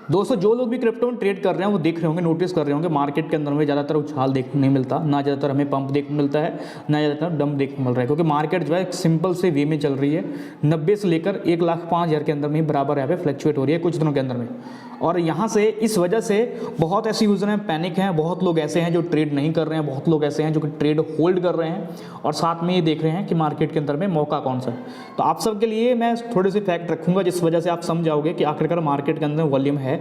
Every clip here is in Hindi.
दोस्तों जो लोग भी क्रिप्टो में ट्रेड कर रहे हैं वो देख रहे होंगे, नोटिस कर रहे होंगे मार्केट के अंदर में ज़्यादातर उछाल देखने नहीं मिलता, ना ज़्यादातर हमें पंप देखने को मिलता है, ना ज़्यादातर डंप देखने को मिल रहा है, क्योंकि मार्केट जो है एक सिंपल से वे में चल रही है। 90 से लेकर 1,05,000 के अंदर में ही बराबर यहाँ पे फ्लक्चुएट हो रही है कुछ दिनों के अंदर में। और यहाँ से इस वजह से बहुत ऐसे यूज़र हैं पैनिक हैं, बहुत लोग ऐसे हैं जो ट्रेड नहीं कर रहे हैं, बहुत लोग ऐसे हैं जो कि ट्रेड होल्ड कर रहे हैं और साथ में ये देख रहे हैं कि मार्केट के अंदर में मौका कौन सा है। तो आप सबके लिए मैं थोड़े से फैक्ट रखूँगा जिस वजह से आप समझ जाओगे कि आखिरकार मार्केट के अंदर वॉल्यूम है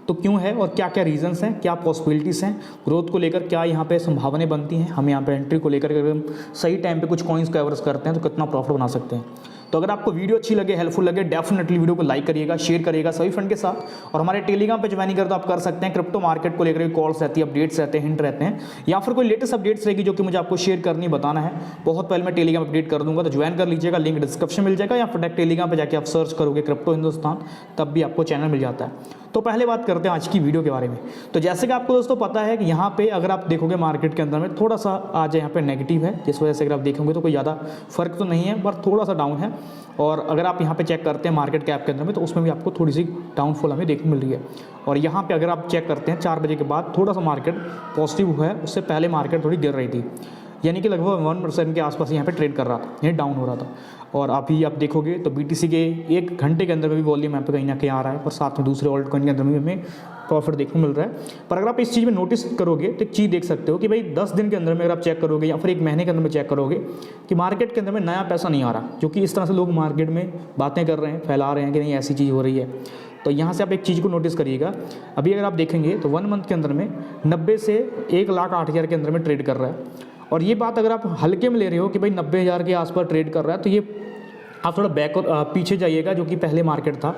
तो क्यों है और क्या क्या रीजंस हैं, क्या पॉसिबिलिटीज़ हैं ग्रोथ को लेकर, क्या यहाँ पे संभावनाएं बनती हैं, हम यहाँ पे एंट्री को लेकर अगर हम सही टाइम पे कुछ कॉइन्स को एवरेज करते हैं तो कितना प्रॉफिट बना सकते हैं। तो अगर आपको वीडियो अच्छी लगे, हेल्पफुल लगे, डेफिनेटली वीडियो को लाइक करिएगा, शेयर करिएगा सभी फ्रेंड के साथ। और हमारे टेलीग्राम पे ज्वाइन कर तो आप कर सकते हैं, क्रिप्टो मार्केट को लेकर कॉल्स रहती है, अपडेट्स रहते हैं, हिंट रहते हैं, या फिर कोई लेटेस्ट अपडेट्स रहेगी जो कि मुझे आपको शेयर करनी बताना है, बहुत पहले मैं टेलीग्राम अपडेट कर दूंगा, तो ज्वाइन कर लीजिएगा, लिंक डिस्क्रिप्शन मिल जाएगा, या फिर टेलीग्राम पर जाकर आप सर्च करोगे क्रिप्टो हिंदुस्तान तब भी आपको चैनल मिल जाता है। तो पहले बात करते हैं आज की वीडियो के बारे में। तो जैसे कि आपको दोस्तों पता है कि यहाँ पे अगर आप देखोगे मार्केट के अंदर में थोड़ा सा आज यहाँ पे नेगेटिव है, जिस वजह से अगर आप देखोगे तो कोई ज़्यादा फर्क तो नहीं है पर थोड़ा सा डाउन है। और अगर आप यहाँ पे चेक करते हैं मार्केट कैप के अंदर में तो उसमें भी आपको थोड़ी सी डाउनफॉल हमें देखने मिल रही है। और यहाँ पे अगर आप चेक करते हैं 4 बजे के बाद थोड़ा सा मार्केट पॉजिटिव हुआ है, उससे पहले मार्केट थोड़ी गिर रही थी, यानी कि लगभग 1% के आसपास यहाँ पे ट्रेड कर रहा था, यानी डाउन हो रहा था। और अभी आप देखोगे तो BTC के 1 घंटे के अंदर में भी वॉल्यूम यहाँ पे कहीं ना कहीं आ रहा है और साथ में दूसरे ऑल्ट कॉइन के अंदर में हमें प्रॉफिट देखने को मिल रहा है। पर अगर आप इस चीज़ में नोटिस करोगे तो एक चीज़ देख सकते हो कि भाई 10 दिन के अंदर में अगर आप चेक करोगे या फिर 1 महीने के अंदर में चेक करोगे कि मार्केट के अंदर में नया पैसा नहीं आ रहा, जो कि इस तरह से लोग मार्केट में बातें कर रहे हैं, फैला रहे हैं कि नहीं ऐसी चीज़ हो रही है। तो यहाँ से आप एक चीज़ को नोटिस करिएगा, अभी अगर आप देखेंगे तो 1 मंथ के अंदर में 90 से 1,08,000 के अंदर में ट्रेड कर रहा है। और ये बात अगर आप हल्के में ले रहे हो कि भाई 90,000 के आसपास ट्रेड कर रहा है, तो ये आप थोड़ा बैक और पीछे जाइएगा, जो कि पहले मार्केट था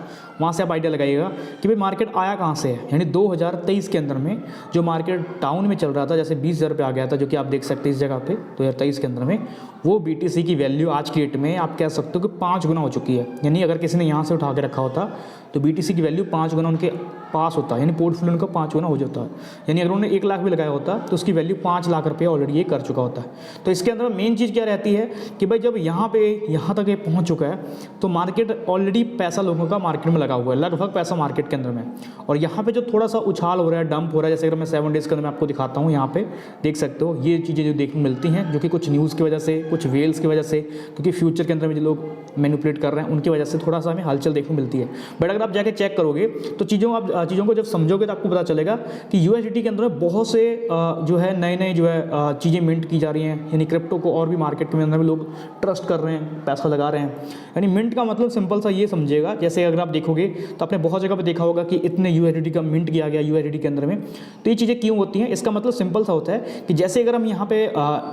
वहाँ से आप आइडिया लगाइएगा कि भाई मार्केट आया कहाँ से है। यानी 2023 के अंदर में जो मार्केट टाउन में चल रहा था, जैसे 20,000 पे आ गया था, जो कि आप देख सकते हैं इस जगह पे 2023 के अंदर में, वो BTC की वैल्यू आज की डेट में आप कह सकते हो कि 5 गुना हो चुकी है। यानी अगर किसी ने यहाँ से उठा के रखा होता तो BTC की वैल्यू 5 गुना उनके पास होता है, यानी पोर्टफोलियो उनका 5 गुना हो जाता है। यानी अगर उन्होंने 1 लाख भी लगाया होता तो उसकी वैल्यू 5 लाख रुपये ऑलरेडी ये कर चुका होता है। तो इसके अंदर मेन चीज़ क्या रहती है कि भाई जब यहाँ तक ये पहुँच चुका है तो मार्केट ऑलरेडी पैसा लोगों का मार्केट में लगा हुआ है, लगभग पैसा मार्केट के अंदर में। और यहाँ पे जो थोड़ा सा उछाल हो रहा है, डंप हो रहा है, जैसे अगर मैं 7 डेज़ के अंदर में आपको दिखाता हूँ, यहाँ पे देख सकते हो ये चीज़ें जो देखने मिलती हैं, जो कि कुछ न्यूज़ की वजह से, कुछ वेल्स की वजह से, क्योंकि फ्यूचर के अंदर में जो लोग मैनिपुलेट कर रहे हैं उनकी वजह से थोड़ा सा हमें हलचल देखने को मिलती है। बट अगर आप जाके चेक करोगे तो चीज़ों को जब समझोगे तो आपको पता चलेगा कि USDT के अंदर बहुत से जो है नए जो है चीज़ें मिंट की जा रही हैं, यानी क्रिप्टो को और भी मार्केट के अंदर में लोग ट्रस्ट कर रहे हैं, पैसा लगा रहे हैं। यानी मिंट का मतलब सिंपल सा ये समझिएगा, जैसे अगर आप देखोगे तो आपने बहुत जगह पे देखा होगा कि इतने USDT का मिंट किया गया USDT के अंदर में। तो ये चीज़ें क्यों होती हैं, इसका मतलब सिंपल सा होता है कि जैसे अगर हम यहाँ पे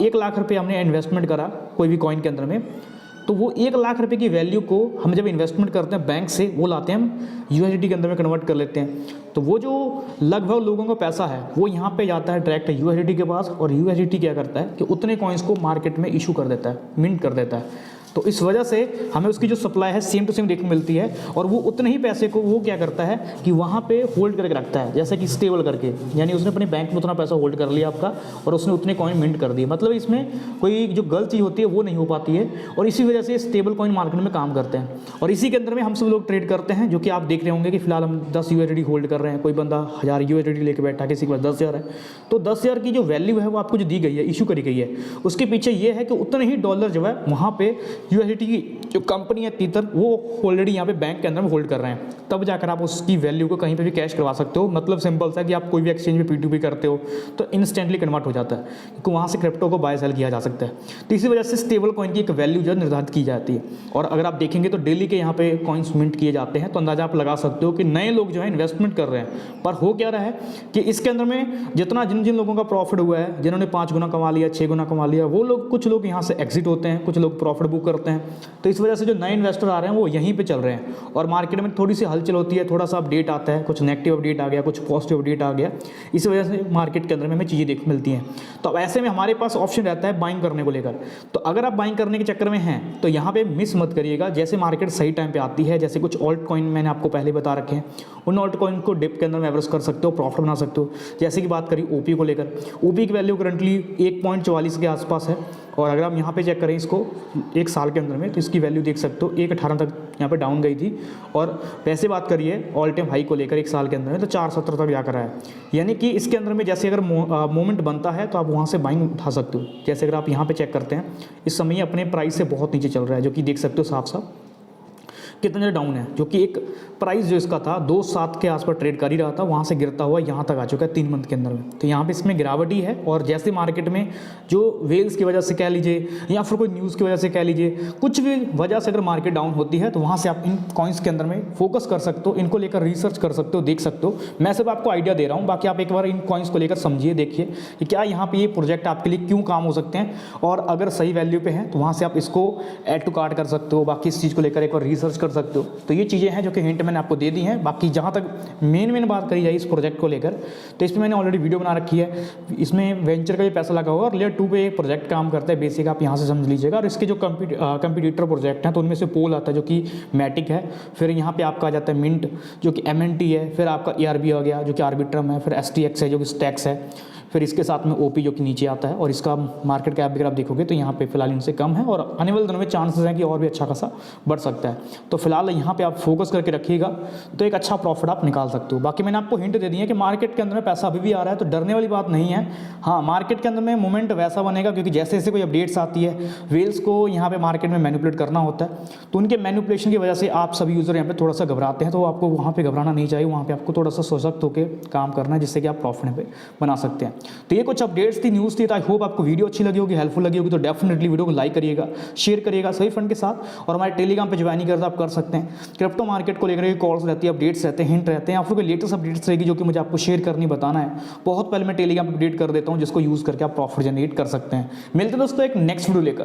1 लाख रुपये हमने इन्वेस्टमेंट करा कोई भी कॉइन के अंदर में, तो वो 1 लाख रुपए की वैल्यू को हम जब इन्वेस्टमेंट करते हैं बैंक से, वो लाते हैं हम USDT के अंदर में कन्वर्ट कर लेते हैं। तो वो जो लगभग लोगों का पैसा है वो यहाँ पे जाता है डायरेक्ट USDT के पास, और USDT क्या करता है कि उतने कॉइन्स को मार्केट में इशू कर देता है, मिंट कर देता है। तो इस वजह से हमें उसकी जो सप्लाई है सेम टू सेम देखने मिलती है, और वो उतने ही पैसे को वो क्या करता है कि वहाँ पे होल्ड करके रखता है, जैसे कि स्टेबल करके। यानी उसने अपने बैंक में उतना पैसा होल्ड कर लिया आपका, और उसने उतने कॉइन मिंट कर दिए। मतलब इसमें कोई जो गलत चीज़ होती है वो नहीं हो पाती है, और इसी वजह से स्टेबल कॉइन मार्केट में काम करते हैं। और इसी के अंदर में हम सब लोग ट्रेड करते हैं, जो कि आप देख रहे होंगे कि फिलहाल हम 10 USDT होल्ड कर रहे हैं। कोई बंदा 1000 USDT लेके बैठा, किसी के पास 10,000 है। तो 10,000 की जो वैल्यू है वो आपको जो दी गई है, इशू करी गई है, उसके पीछे ये है कि उतने ही डॉलर जो है वहाँ पे USDT की जो कंपनी है तीतर, वो ऑलरेडी यहाँ पे बैंक के अंदर में होल्ड कर रहे हैं। तब जाकर आप उसकी वैल्यू को कहीं पे भी कैश करवा सकते हो। मतलब सिंपल सा कि आप कोई भी एक्सचेंज में P2P करते हो तो इंस्टेंटली कन्वर्ट हो जाता है, क्योंकि वहाँ से क्रिप्टो को बाय सेल किया जा सकता है। तो इसी वजह से स्टेबल कॉइन की एक वैल्यू जो निर्धारित की जाती है। और अगर आप देखेंगे तो डेली के यहाँ पे कॉइन्स मिंट किए जाते हैं, तो अंदाजा आप लगा सकते हो कि नए लोग जो है इन्वेस्टमेंट कर रहे हैं। पर हो क्या रहा है कि इसके अंदर में जितना जिन लोगों का प्रॉफिट हुआ है, जिन्होंने 5 गुना कमा लिया, 6 गुना कमा लिया, वो लोग, कुछ लोग यहाँ से एग्जिट होते हैं, कुछ लोग प्रॉफिट बुक करते हैं। तो इस वजह से जो नए इन्वेस्टर आ रहे हैं वो यहीं पे चल रहे हैं, और मार्केट में थोड़ी सी हलचल होती है, थोड़ा सा अपडेट आता है, कुछ नेगेटिव अपडेट आ गया, कुछ पॉजिटिव अपडेट आ गया। इस वजह से मार्केट के अंदर में हमें चीज़ें देखने मिलती हैं। तो अब ऐसे में हमारे पास ऑप्शन रहता है बाइंग करने को लेकर। तो अगर आप बाइंग करने के चक्कर में हैं तो यहाँ पे मिस मत करिएगा। जैसे मार्केट सही टाइम पे आती है, जैसे कुछ ऑल्ट कॉइन मैंने आपको पहले बता रखे हैं, उन ऑल्ट कॉइन को डिप के अंदर में एवरेज कर सकते हो, प्रॉफिट बना सकते हो। जैसे कि बात करी OP को लेकर, OP की वैल्यू करंटली 1.44 के आसपास है, और अगर हम यहाँ पे चेक करें इसको 1 साल साल के अंदर में, तो इसकी वैल्यू देख सकते हो 1.18 तक यहाँ पे डाउन गई थी। और वैसे बात करिए ऑल टाइम हाई को लेकर एक साल के अंदर में, तो 4.70 तक जाकर आया। यानी कि इसके अंदर में जैसे अगर मोमेंट बनता है तो आप वहाँ से बाइंग उठा सकते हो। जैसे अगर आप यहाँ पे चेक करते हैं, इस समय ये अपने प्राइस से बहुत नीचे चल रहा है, जो कि देख सकते हो साफ साफ कितना ज़्यादा डाउन है, जो कि एक प्राइस जो इसका था 2.7 के आसपास ट्रेड कर ही रहा था, वहाँ से गिरता हुआ यहाँ तक आ चुका है 3 मंथ के अंदर में। तो यहाँ पे इसमें गिरावट ही है। और जैसे मार्केट में जो वेल्स की वजह से कह लीजिए या फिर कोई न्यूज़ की वजह से कह लीजिए, कुछ भी वजह से अगर मार्केट डाउन होती है तो वहाँ से आप इन कॉइन्स के अंदर में फोकस कर सकते हो, इनको लेकर रिसर्च कर सकते हो, देख सकते हो। मैं सिर्फ आपको आइडिया दे रहा हूँ, बाकी आप एक बार इन कॉइन्स को लेकर समझिए, देखिए कि क्या यहाँ पे ये प्रोजेक्ट आपके लिए क्यों काम हो सकते हैं, और अगर सही वैल्यू पे हैं तो वहाँ से आप इसको ऐड टू कार्ट कर सकते हो। बाकी इस चीज़ को लेकर एक बार रिसर्च कर सकते हो। तो ये चीज़ें हैं जो कि हिंट मैंने आपको दे दी हैं। बाकी जहाँ तक मेन बात करी जाए इस प्रोजेक्ट को लेकर, तो इसमें मैंने ऑलरेडी वीडियो बना रखी है। इसमें वेंचर का भी पैसा लगा हुआ और लेयर 2 पे एक प्रोजेक्ट काम करता है, बेसिक आप यहाँ से समझ लीजिएगा। और इसके जो कंपटीटर प्रोजेक्ट हैं तो उनमें से पोल आता है जो कि मैटिक है, फिर यहाँ पे आपका आ जाता है मिंट जो कि MNT है, फिर आपका ERB आ गया जो कि आर्बिट्रम है, फिर STX है जो कि स्टैक्स है, फिर इसके साथ में OP जो कि नीचे आता है। और इसका मार्केट कैप अगर आप देखोगे तो यहाँ पे फिलहाल इनसे कम है, और आने वाले दिनों में चांसेस हैं कि और भी अच्छा खासा बढ़ सकता है। तो फिलहाल यहाँ पे आप फोकस करके रखिएगा तो एक अच्छा प्रॉफिट आप निकाल सकते हो। बाकी मैंने आपको हिंट दे दी है कि मार्केट के अंदर में पैसा अभी भी आ रहा है, तो डरने वाली बात नहीं है। हाँ, मार्केट के अंदर में मोमेंट वैसा बनेगा क्योंकि जैसे जैसे कोई अपडेट्स आती है, वेल्स को यहाँ पे मार्केट में मैनिपुलेट करना होता है, तो उनके मैनिपुलेशन की वजह से आप सभी यूज़र यहाँ पे थोड़ा सा घबराते हैं। तो आपको वहाँ पे घबराना नहीं चाहिए, वहाँ पे आपको थोड़ा सा सशक्त होकर काम करना है जिससे कि आप प्रॉफिट पे बना सकते हैं। तो ये कुछ अपडेट्स थी, न्यूज़ थी। तो आई होप आपको वीडियो अच्छी लगी होगी, हेल्पफुल लगी होगी। तो डेफिनेटली वीडियो को लाइक करिएगा, शेयर करिएगा सही फंड के साथ, और हमारे टेलीग्राम पे ज्वाइन करते आप कर सकते हैं। क्रिप्टो मार्केट को लेकर कॉल्स रहती है, अपडेट्स रहते हैं, हिंट रहते हैं, आपको कोई लेटेस्ट अपडेट्स रहेगी जो कि मुझे आपको शेयर करनी बताना है, बहुत पहले मैं टेलीग्राम पर अपडेट कर देता हूँ, जिसको यूज़ करके आप प्रॉफिट जनरेट कर सकते हैं। मिलते हैं दोस्तों एक नेक्स्ट वीडियो लेकर।